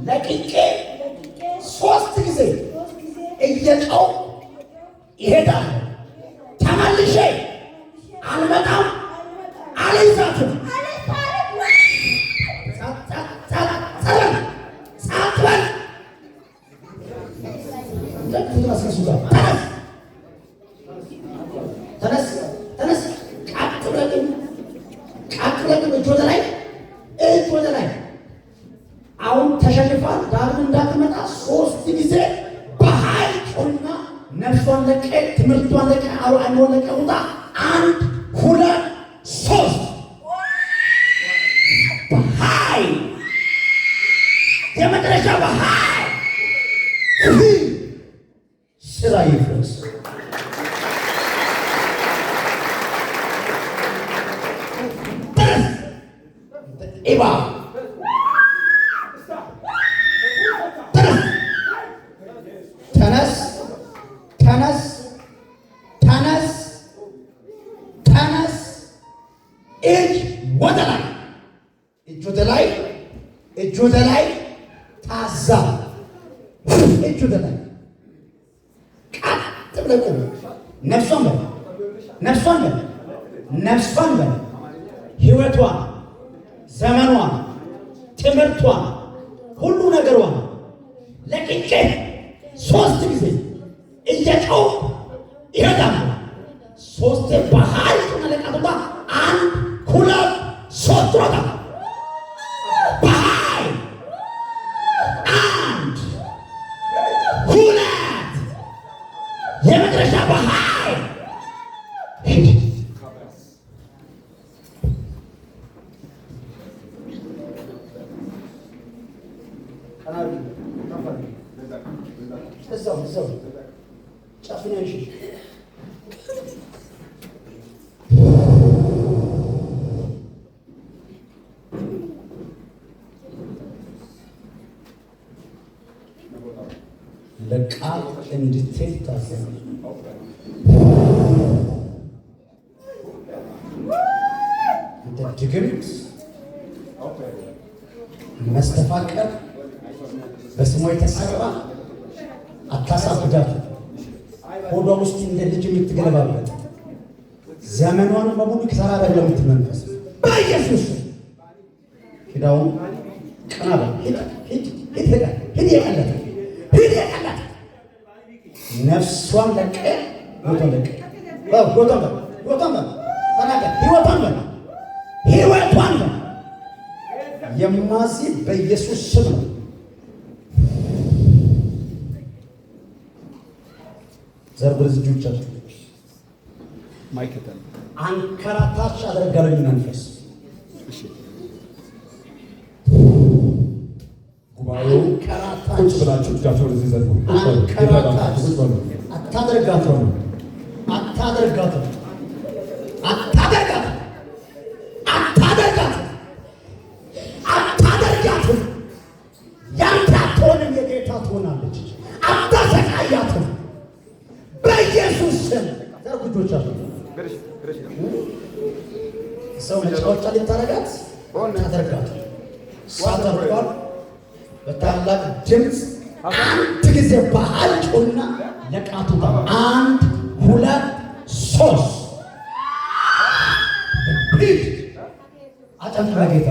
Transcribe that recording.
ለቅቄ ሶስት ጊዜ እየጮህ ይሄዳል። ተመልሼ አልመጣም፣ አልይዛትም። ተነስ ቃጥ ብለህ እጅ ወደ ላይ። አሁን ተሸንፏል። ዳግም እንዳትመጣ ሶስት ጊዜ በኃይል ጮህና ነፍሷን ለቀህ ትምህርቷን ለቀህ አይሞን ለቀህ ውጣ። 1 2 3 በኃይል የመጨረሻ በኃይል ስራ ይፍረስ። ኢባ ተነስ እጅ ወደ ላይ ታዛ እጅ ወደ ላይ ቃጥ ብለህ ቁም። ነፍሷን በል ህይወቷን፣ ዘመኗን፣ ትምህርቷን፣ ሁሉ ነገሯን ለቅቄ ሶስት ጊዜ እየጮህ ይሄዳል። ሶስት በኃይል ተመለቃቱባ 1 2 3 ሮጣ በኃይል 1 2 የመጨረሻ በኃይል ሂድ። እዛው ጨፍነሽ ለቃል እንድትሄድ ታዘዝ። እንደ ድግምት መስተፋቀር በስሟ የተሰራ አታሳብዳት። ሆዷ ውስጥ እንደ ልጅ የምትገለባበት ዘመኗን በሙሉ ኪሳራ ላይ ለምትመንፈስ በኢየሱስ ሂዳውን ቀና በል። ሂድ የቀለጠ ነፍሷን ለቀህ ህይወቷን የማዚ በኢየሱስ ስም ነው። ዘርብር ዝጆቻችሁ ማይከተል አንከራታች አደረጋለኝ መንፈስ ጉባኤው ቁጭ ብላችሁ እጃችሁን ወደዚህ ዘርጉ። አታደርጋትም። ያንተ አትሆንም፣ የጌታ ትሆናለች። አታሰቃያትም። በኢየሱስ ስም ዘርጉ እጆቻችሁ። ሰው መጫወቻ ልታረጋት ታደርጋት ሳተርጓል በታላቅ ድምፅ 1 ጊዜ በኃይል ጮህና ለቃቱ 1 2 3 ሂድ። አጨብጭበ ጌታ